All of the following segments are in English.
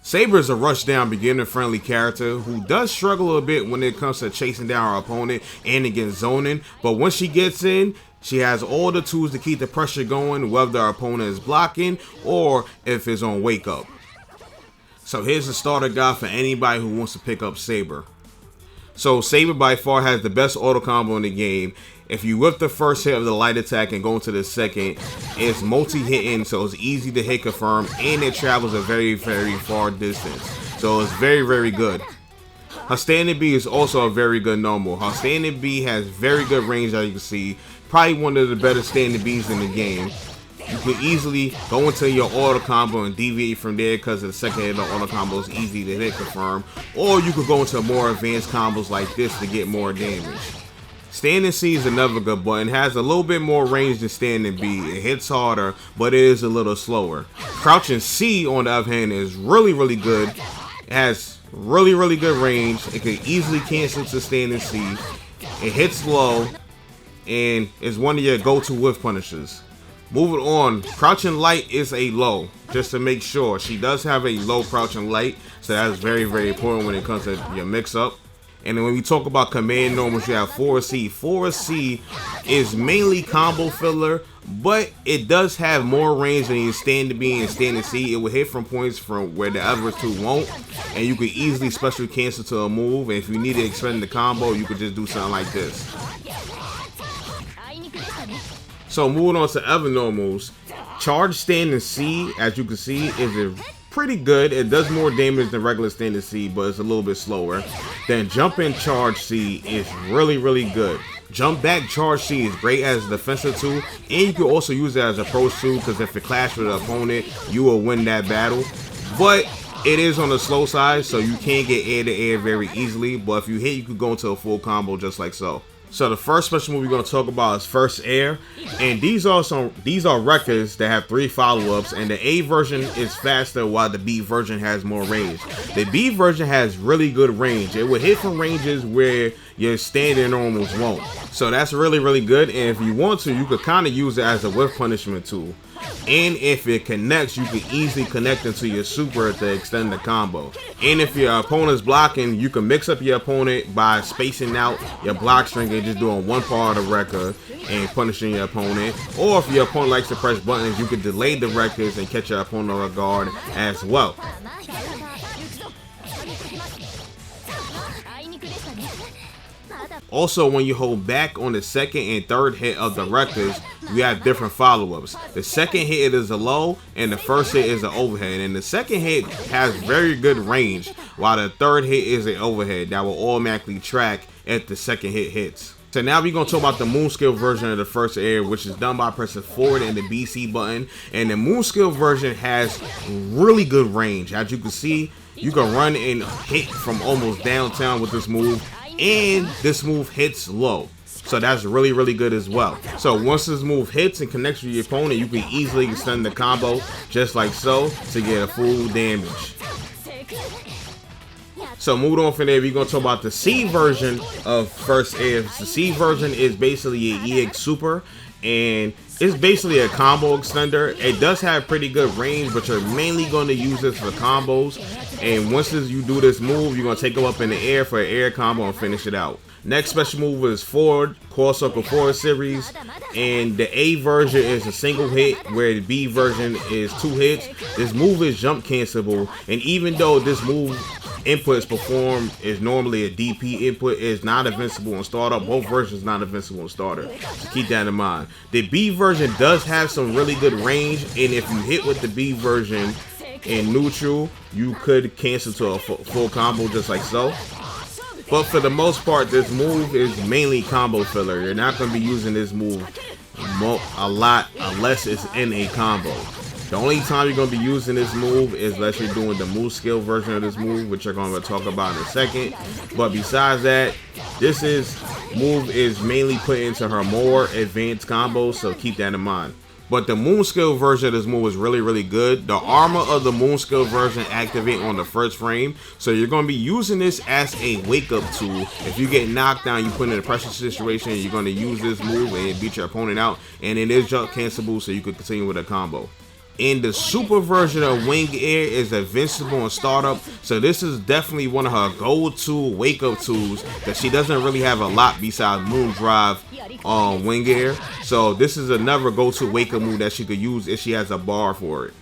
Saber is a rush-down, beginner-friendly character who does struggle a bit when it comes to chasing down her opponent and against zoning, but once she gets in, she has all the tools to keep the pressure going, whether her opponent is blocking or if it's on wake up. So here's the starter guide for anybody who wants to pick up Saber. So Saber by far has the best auto combo in the game. If you whip the first hit of the light attack and go into the second, it's multi-hitting, so it's easy to hit confirm, and it travels a very far distance. So it's very good. Her standing B is also a very good normal. Her standing B has very good range, as you can see. Probably one of the better standing Bs in the game. You can easily go into your auto combo and deviate from there because the second hit of the auto combo is easy to hit confirm. Or you could go into more advanced combos like this to get more damage. Standing C is another good button. It has a little bit more range than standing B. It hits harder, but it is a little slower. Crouching C, on the other hand, is really good. It has really good range. It can easily cancel to standing C. It hits low, and is one of your go-to whiff punishers. Moving on, crouching light is a low, just to make sure. She does have a low crouching light, so that's very important when it comes to your mix-up. And then when we talk about command normals, you have 4C. 4C is mainly combo filler, but it does have more range than your standing B and standing C. It will hit from points from where the other two won't, and you can easily special cancel to a move. And if you need to expand the combo, you could just do something like this. So moving on to other normals, charge standing C, as you can see, is pretty good. It does more damage than regular standing C, but it's a little bit slower. Then jump in charge C is really good. Jump back charge C is great as a defensive tool, and you can also use it as a approach tool because if it clashes with an opponent, you will win that battle. But it is on the slow side, so you can't get air to air very easily, but if you hit, you could go into a full combo just like so. So the first special move we're going to talk about is First Air, and these are records that have 3 follow-ups, and the A version is faster while the B version has more range. The B version has really good range. It will hit from ranges where your standard normals won't. So that's really good, and if you want to, you could kind of use it as a whiff punishment tool. And if it connects, you can easily connect into your super to extend the combo. And if your opponent's blocking, you can mix up your opponent by spacing out your block string and just doing one part of the record and punishing your opponent. Or if your opponent likes to press buttons, you can delay the records and catch your opponent on guard as well. Also, when you hold back on the second and third hit of the records, you have different follow-ups. The second hit is a low, and the first hit is an overhead. And the second hit has very good range, while the third hit is an overhead that will automatically track if the second hit hits. So now we're going to talk about the moon skill version of the First Air, which is done by pressing forward and the BC button. And the moon skill version has really good range. As you can see, you can run and hit from almost downtown with this move. And this move hits low, so that's really good as well. So once this move hits and connects with your opponent, you can easily extend the combo just like so to get a full damage. So moving on from there, we're going to talk about the C version of First Air. The C version is basically an EX Super, and it's basically a combo extender. It does have pretty good range, but you're mainly going to use this for combos. And once you do this move, you're going to take them up in the air for an air combo and finish it out. Next special move is forward, Core Circle Forward Series. And the A version is a single hit, where the B version is 2 hits. This move is jump cancelable. And even though this move input is performed is normally a DP input, is not invincible on startup. Both versions not invincible on starter, so keep that in mind. The B version does have some really good range, and if you hit with the B version in neutral, you could cancel to a full combo just like so. But for the most part, this move is mainly combo filler. You're not going to be using this move a lot unless it's in a combo. The only time you're going to be using this move is unless you're doing the move skill version of this move, which you're going to talk about in a second. But besides that, this move is mainly put into her more advanced combos, so keep that in mind. But the moon skill version of this move is really good. The armor of the moon skill version activate on the first frame, so you're going to be using this as a wake up tool. If you get knocked down, you put in a pressure situation, you're going to use this move and beat your opponent out, and it is jump cancelable, so you can continue with a combo. And the super version of Wing Air is invincible in startup, so this is definitely one of her go-to wake-up tools that she doesn't really have a lot besides Moon Drive on Wing Air. So this is another go-to wake-up move that she could use if she has a bar for it.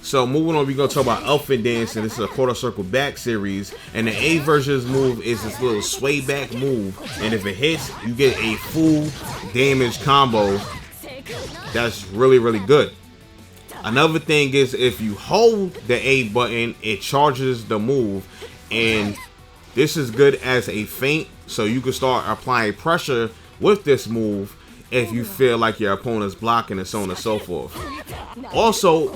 So moving on, we're going to talk about Elephant Dance, and this is a quarter circle back series. And the A version of this move is this little sway back move, and if it hits, you get a full damage combo. That's really, really good. Another thing is if you hold the A button, it charges the move, and this is good as a feint, so you can start applying pressure with this move if you feel like your opponent's blocking and so on and so forth. Also,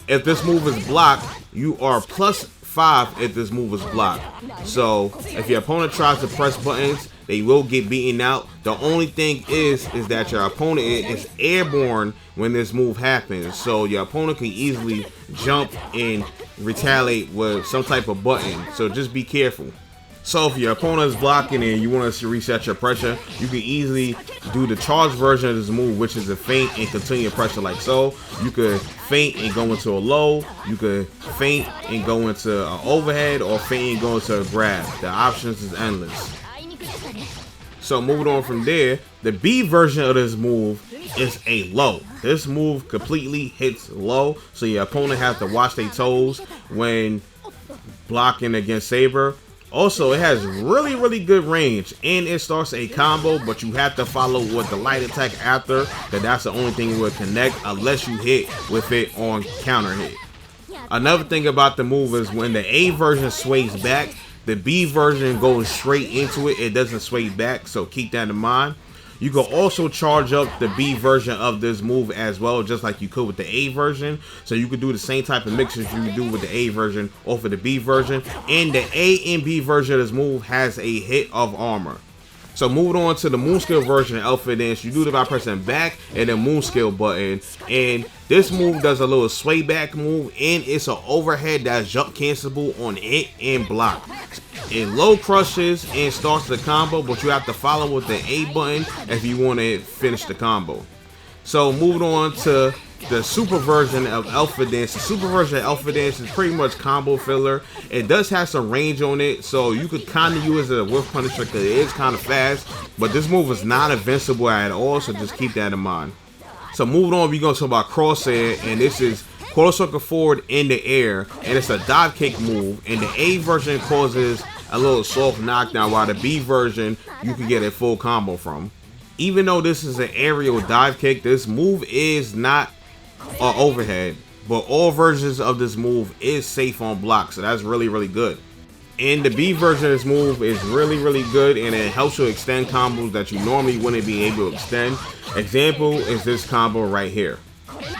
if this move is blocked, you are +5 if this move is blocked. So if your opponent tries to press buttons, they will get beaten out. The only thing is that your opponent is airborne when this move happens. So your opponent can easily jump and retaliate with some type of button. So just be careful. So if your opponent is blocking and you want us to reset your pressure, you can easily do the charge version of this move, which is a feint and continue pressure like so. You could feint and go into a low, you could feint and go into an overhead, or feint and go into a grab. The options is endless. So moving on from there, the B version of this move is a low. This move completely hits low, so your opponent has to watch their toes when blocking against Saber. Also, it has really, really good range, and it starts a combo, but you have to follow with the light attack after. That's the only thing it will connect unless you hit with it on counter hit. Another thing about the move is when the A version sways back, the B version goes straight into it. It doesn't sway back, so keep that in mind. You can also charge up the B version of this move as well, just like you could with the A version. So you could do the same type of mixes you do with the A version off of the B version. And the A and B version of this move has a hit of armor. So moving on to the moon skill version of Elephant Dance, you do it by pressing back and then moon skill button. And this move does a little sway back move, and it's an overhead that's jump cancelable on hit and block. It low crushes and starts the combo, but you have to follow with the A button if you want to finish the combo. So moving on to the super version of Elephant Dance. The super version of Elephant Dance is pretty much combo filler. It does have some range on it, so you could kind of use it as a whiff punisher because it is kind of fast. But this move is not invincible at all, so just keep that in mind. So moving on, we're going to talk about Crosshair, and this is quarter circle forward in the air, and it's a dive kick move. And the A version causes a little soft knockdown, while the B version you can get a full combo from. Even though this is an aerial dive kick, this move is not an overhead, but all versions of this move is safe on block, so that's really, really good. And the B version of this move is really, really good, and it helps you extend combos that you normally wouldn't be able to extend. Example is this combo right here.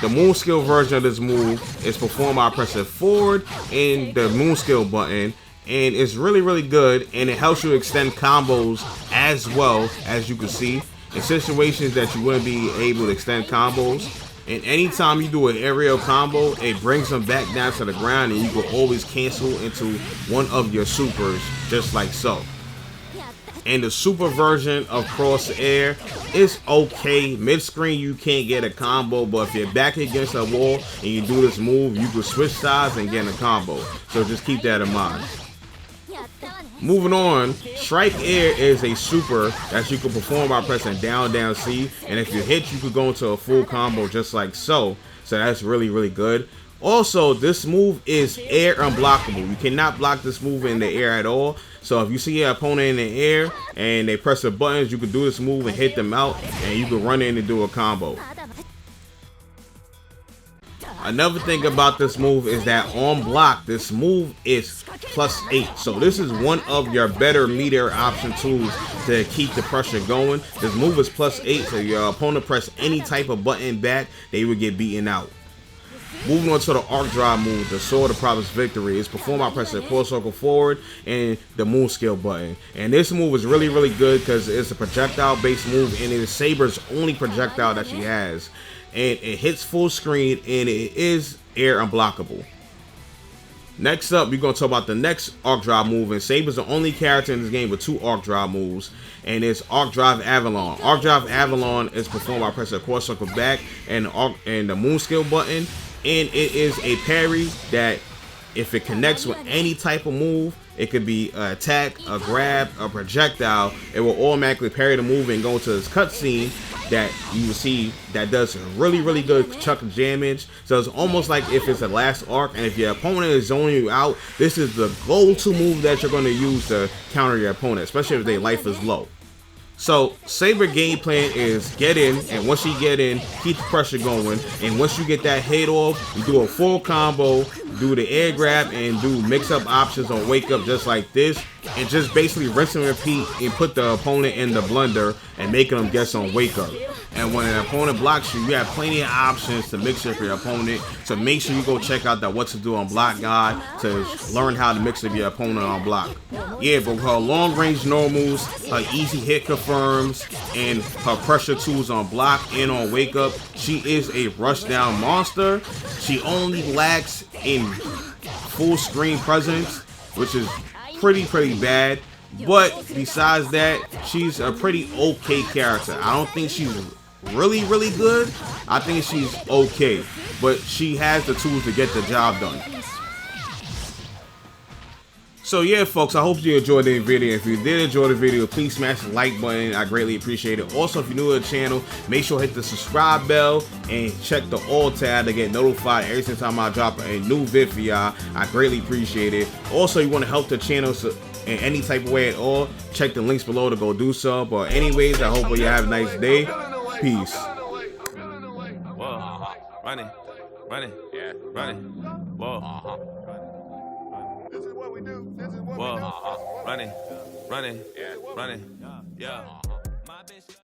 The moon skill version of this move is performed by pressing forward and the moon skill button, and it's really, really good, and it helps you extend combos as well, as you can see in situations that you wouldn't be able to extend combos. And anytime you do an aerial combo, it brings them back down to the ground, and you can always cancel into one of your supers just like so. And the super version of Crosshair is okay. Mid-screen you can't get a combo, but if you're back against a wall and you do this move, you can switch sides and get a combo. So just keep that in mind. Moving on, Strike Air is a super that you can perform by pressing down, down, C. And if you hit, you could go into a full combo just like so. So that's really, really good. Also, this move is air unblockable. You cannot block this move in the air at all. So if you see your opponent in the air and they press the buttons, you can do this move and hit them out, and you can run in and do a combo. Another thing about this move is that on block, this move is +8. So this is one of your better meter option tools to keep the pressure going. This move is +8, so your opponent press any type of button back, they would get beaten out. Moving on to the arc drive move, the Sword of Promised Victory. It's performed by pressing quarter circle forward and the moon skill button. And this move is really, really good because it's a projectile based move, and it is Saber's only projectile that she has. And it hits full screen, and it is air unblockable. Next up, we're going to talk about the next arc drive move, and Saber's the only character in this game with 2 arc drive moves, and it's Arc Drive Avalon. Arc Drive Avalon is performed by pressing quarter circle back and the moon skill button, and it is a parry that if it connects with any type of move, it could be an attack, a grab, a projectile, it will automatically parry the move and go into this cutscene that you will see that does a really good chunk of damage. So it's almost like if it's the last arc, and if your opponent is zoning you out, this is the go-to move that you're going to use to counter your opponent, especially if their life is low. So Saber game plan is get in, and once you get in, keep the pressure going, and once you get that hit off, you do a full combo, do the air grab, and do mix-up options on wake up just like this, and just basically rinse and repeat and put the opponent in the blender and making them guess on wake up. And when an opponent blocks you, you have plenty of options to mix up your opponent. So make sure you go check out that what to do on block guide to learn how to mix up your opponent on block. Yeah, but her long range normals, her easy hit confirms, and her pressure tools on block and on wake up, she is a rush down monster. She only lacks in full screen presence, which is pretty bad. But besides that, she's a pretty okay character. I don't think she's really good. I think she's okay, but she has the tools to get the job done. So yeah, folks, I hope you enjoyed the video. If you did enjoy the video, please smash the like button. I greatly appreciate it. Also, if you're new to the channel, make sure to hit the subscribe bell and check the all tab to get notified every single time I drop a new vid for y'all. I greatly appreciate it. Also, you want to help the channel in any type of way at all, check the links below to go do so. But anyways, I hope you have a nice day. Peace. Whoa, running, yeah, running. Whoa, This is what we do. This is what whoa, we do. running, yeah, running, yeah.